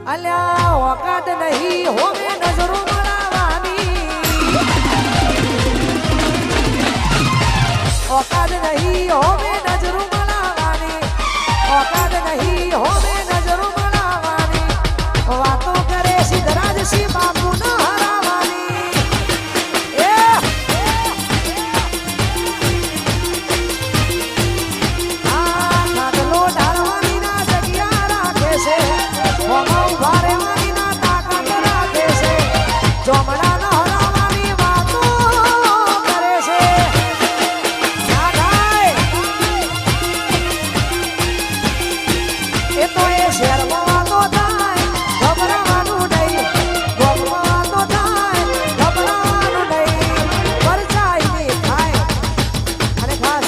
અલ્યા ઓકાત નહીં હોમે નજરો મળવાની ઓકાત નહીં હોમે નજરો મળવાની ઓકાત નહીં હોમે નજરો મળવાની વાતો કરે સિદ્ધરાજસિંહ બાપુ ના હરાવાની ખાટલો ઢાળવાની ના જગ્યા રાખે છે ઉભા રહેવાની ના તાકાત રાખે છે ચોમડા ન હરાવવાની વાતો કરે છે ના થાય એ તો એ શહેરમાં વાતો થાય ગભરાવાનું નહીં ગોમમાં વાતો થાય ગભરાવાનું નહીં પરચાઈ નહીં થાય અને ખાસ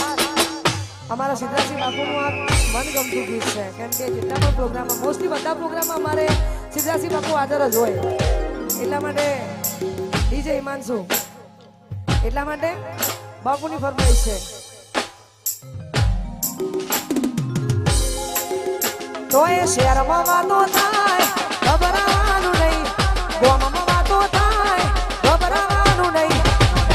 અમારા સિદ્ધરાજસિંહ બાપુનું આ મનગમતું ગીત છે કેમ કે જેટલા પણ પ્રોગ્રામમાં મોસ્ટલી બધા પ્રોગ્રામમાં અમારે સિદ્ધરાજસિંહ બાપુ હાજર જ હોય એટલા માટે ડીજે હિમાંશુ એટલા માટે બાપુની ફરમાઈશ છે તો એ શહેરમાં વાતો થાય ગભરાવાનું નહીં ગોમમાં વાતો થાય ગભરાવાનું નહીં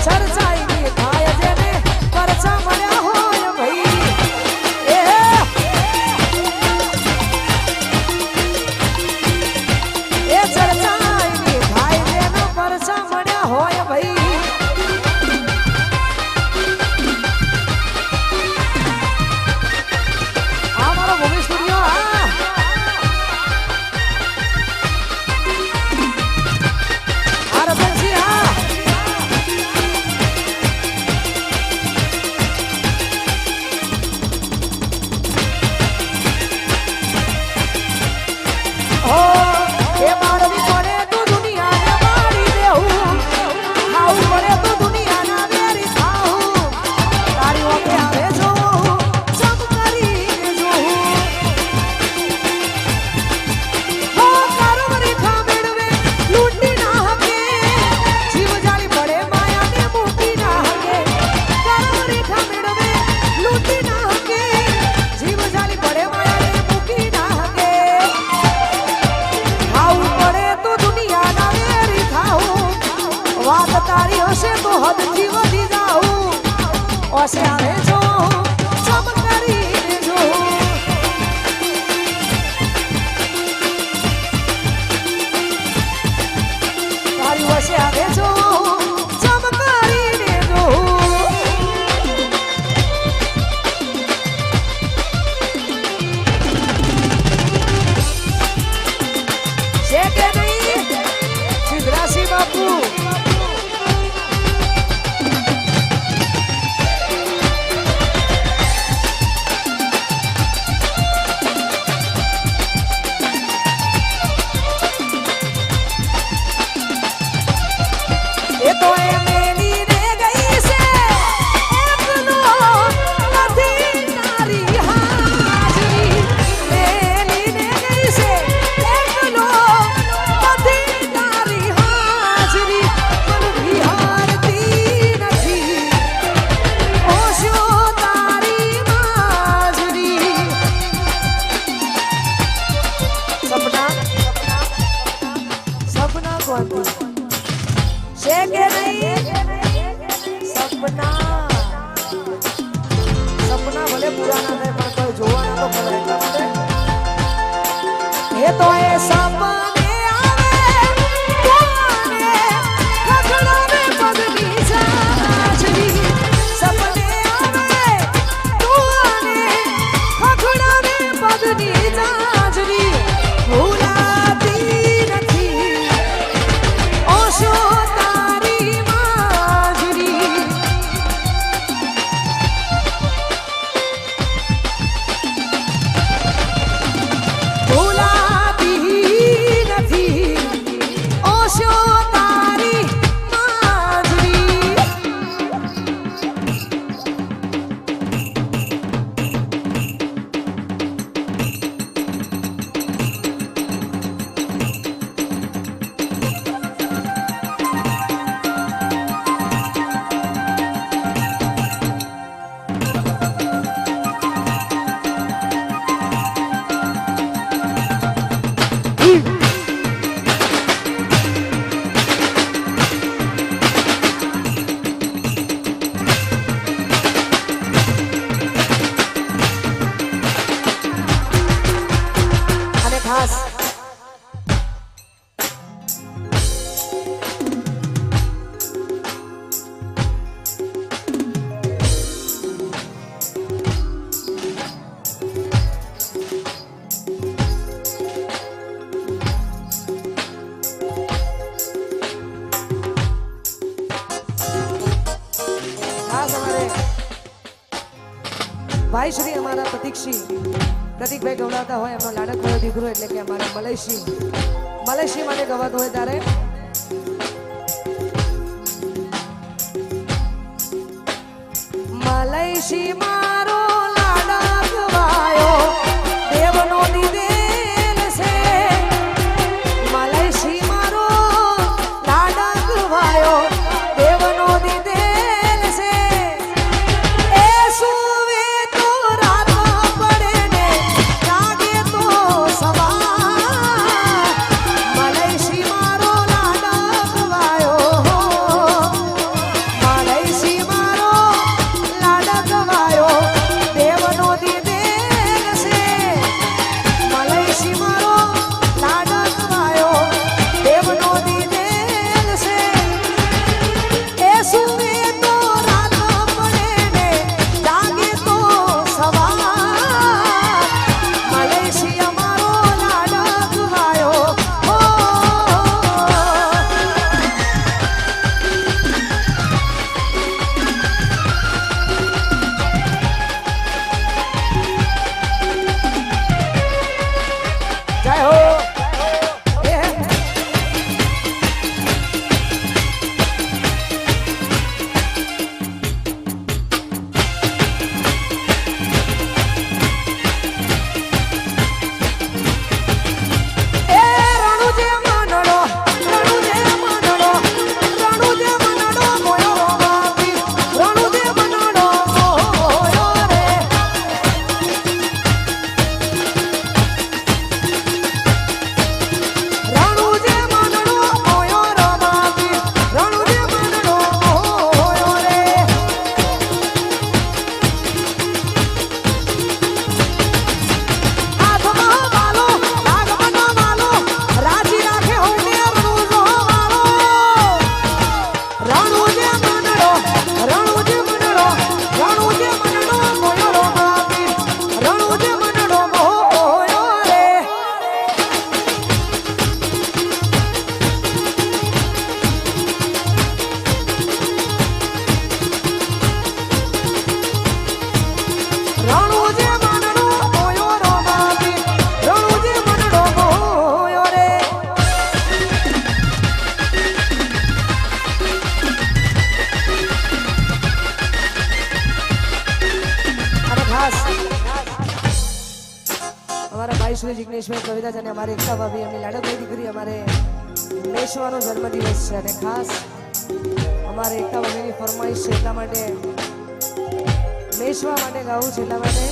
ચર્ચાઈ ની થાય જેને પરચા મળ્યા હોય ભાઈ એ ચર્ચાઈ ની થાય જેને પરચા મળ્યા હોય ભાઈ આ મારો ભૂમિ સ્ટુડિયો તારી હશે તો હદથી વધી જાઉં ઓસે આવે જો સબ કરીને જો તારી હશે આવે જો સબ કરીને જો છે કે નહીં સિદ્ધરાજસિંહ બાપુ છે કે નહીં સપના સપના ભલે પૂરા ના થાય પણ કોઈ જોવાના તો ખબર એટલા માટે એ તો એ સપને આવે કોને ખખડાવે પગની સાચવી સપને આવે કોને ખખડાવે પગની સાચવી ભૂલાતી નથી ઓશો ભૂલાતી ખાસ ભાઈ શ્રી અમારા પ્રતિકભાઈ ગવડાવતા હોય એમનો લાડક થયો દીકરો એટલે કે અમારા મલેશી માટે ગવાતો હોય ત્યારે મલેશી મારો લાડક વાયો દેવનો દીધેલ છે મલેશી મારો લાડક વાયો દેવનો દીધેલ છે એ સુવે તો રાત પડે ને જાગે તો સવાર મલેશી મારો લાડક વાયો મલેશી મારો લાડક વાયો દેવનો દીધેલ છે મલેશી મારો લાડક વાયો દેવનો દીધેલ છે એ સુવે તો રાત પડે ને જાગે તો સવાર મલેશી અમારો લાડક વાયો જય હો हमारा भाई श्री जिग्नेशભાઈ કવિરાજ અને અમારી એકતા ભાભી એમની લાડકભાઈ દીકરી અમારે મેશવાનો જન્મદિવસ છે અને ખાસ અમારે એકતા ભાભીની ફરમાઈશ છે એટલા માટે મેશવા માટે ગાવું છે એટલા માટે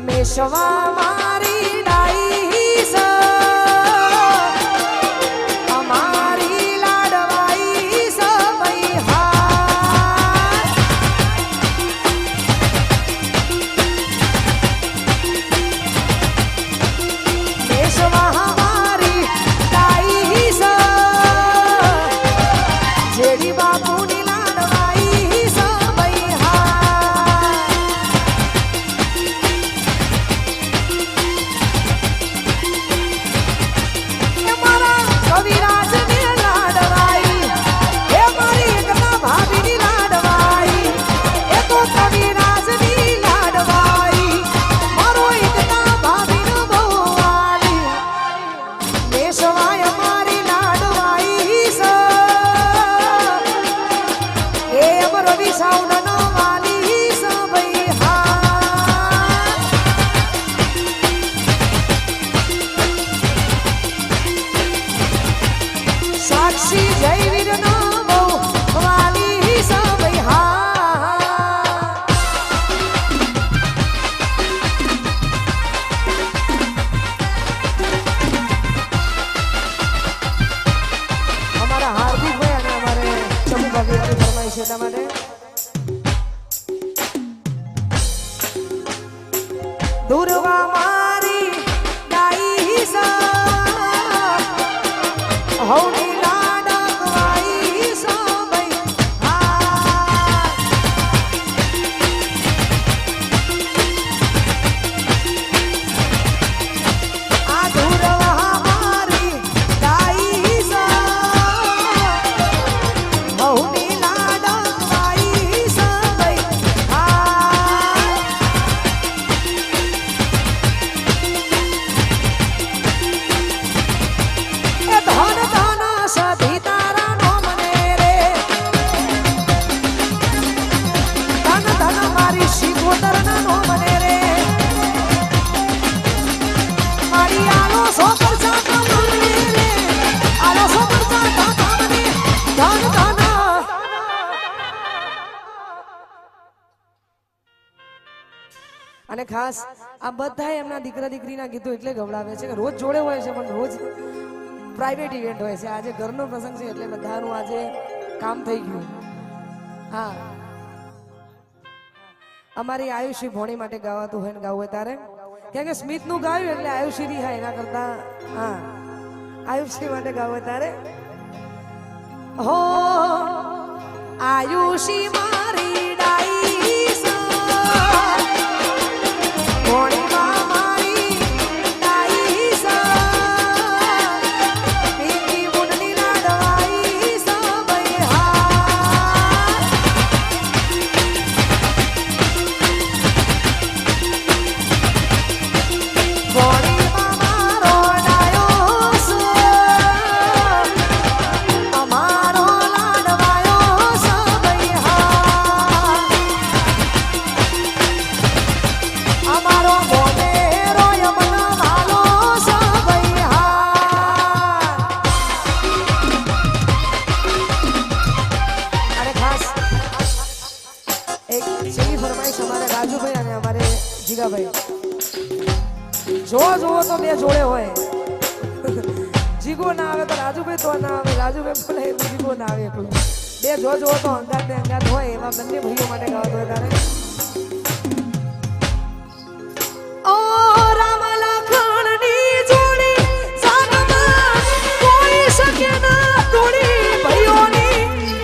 મેશવા મારી ડાઈ સ અમારી લાડવાઈ સ હવની લાડકવાઈ સાંભઈ આ ધુરવા મારી ગાઈ હવની લાડકવાઈ સાંભઈ સધી તારા નો મને રે ધન ધન મારી શિકોતર ના નો મને રે મારી આલો સો પરચા મને રે આલો સો પરચા મને ધન ધન અને ખાસ આ બધા એમના દીકરા દીકરીના ગીતો એટલે ગવડાવે છે કે રોજ જોડે હોય છે પણ રોજ પ્રાઇવેટ ઇવેન્ટ હોય છે આજે ઘરનો પ્રસંગ છે એટલે બધાનું આજે કામ થઈ ગયું હા અમારી આયુષી ભોણી માટે ગાવાતું હોય ને ગાવું હોય તારે કેમ કે સ્મિત નું ગાયું એટલે આયુષી રી એના કરતા હા આયુષી માટે ગાવું હોય તારે હો આયુષી મારી ડાઈ ભોણી જો જોવો તો બે જોડે હોય જીગો ના આવે તો રાજુભાઈ તો ના આવે રાજુભાઈ બોલે તો જીગો ના આવે એકલું બે જો જોવો તો અંગાત ને અંગાત હોય એવા બંને ભાઈઓ માટે ગાવતો હોય તારે ઓ રામ લખણની જોડી સાગમાં કોઈ શકે ના તોડી ભાઈઓની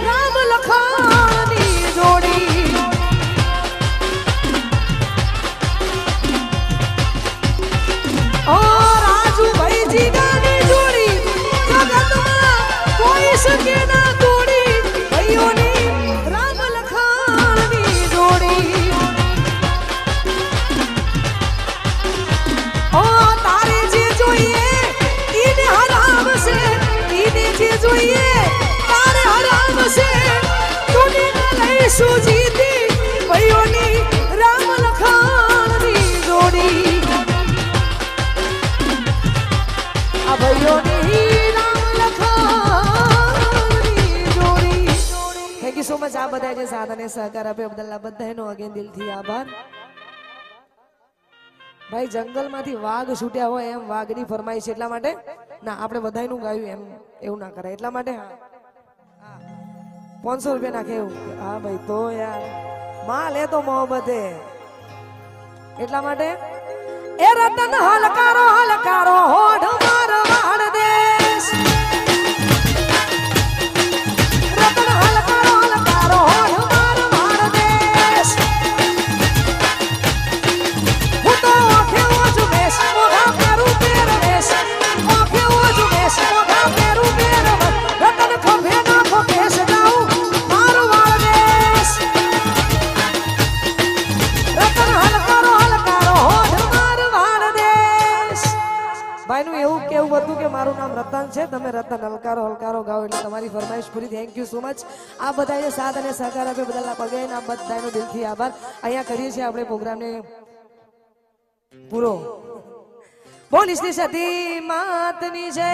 રામ લખણની જોડી ઓ રાજુભાઈ જીગાની જોડી જગતમાં કોઈ શકે ના તોડી ભાઈઓની રામ લખાણની જોડી ઓ તારે જે જોઈએ ઈને હરામ છે ઈને જે જોઈએ તારે હરામ છે તુને લઈશું જીતી ભાઈઓની રામ લખાણની જોડી થેન્ક યુ સો મચ આ બધા જે સાથ અને સહકાર આપે બદલ બધાનો અગેન દિલથી આભાર ભાઈ જંગલમાંથી વાઘ છૂટ્યા હોય એમ વાઘની ફરમાઈશ એટલા માટે ના આપણે બધાનું ગાયું એમ એવું ના કરાય એટલા માટે 500 રૂપિયા નાખે એવું હા ભાઈ તો યાર માં લે તો મોહબ્બતે એટલા માટે એ રતન હલકારો હલકારો હોડ મારવાડ દેશ રતન હલકારો હલકારો હોડ મારવાડ દેશ હું તો આંખે ઓજુ બેસ મોઢા પેરું પહેરવેશ આંખે ઓજુ બેસ મોઢા પેરું પહેરવેશ રતન ખભે નાખો કેસ ગાઉં મારવાડ દેશ રતન હલકારો હલકારો હોડ ભાઈ નું એવું કેવું હતું કે મારું નામ રતન છે તમે રતન હલકારો હલકારો ગાઓ એટલે તમારી ફરમાઈશ પૂરી થેન્ક યુ સો મચ આ બધાએ સાથ અને સહકાર આપે બદલના પગે આ બધાનો દિલથી આભાર અહીંયા કરીએ છીએ આપણે પ્રોગ્રામને પૂરો બોલીશ સતી માતની જય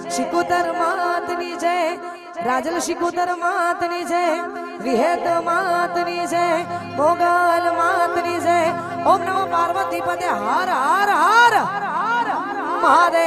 શિકોતર માતની જય રાજલ શિકોતર માતની જય વિહેત માતની જય મોગલ માતની જય ઓમ નમો પાર્વતી પદે હર હર હર મહાદેવ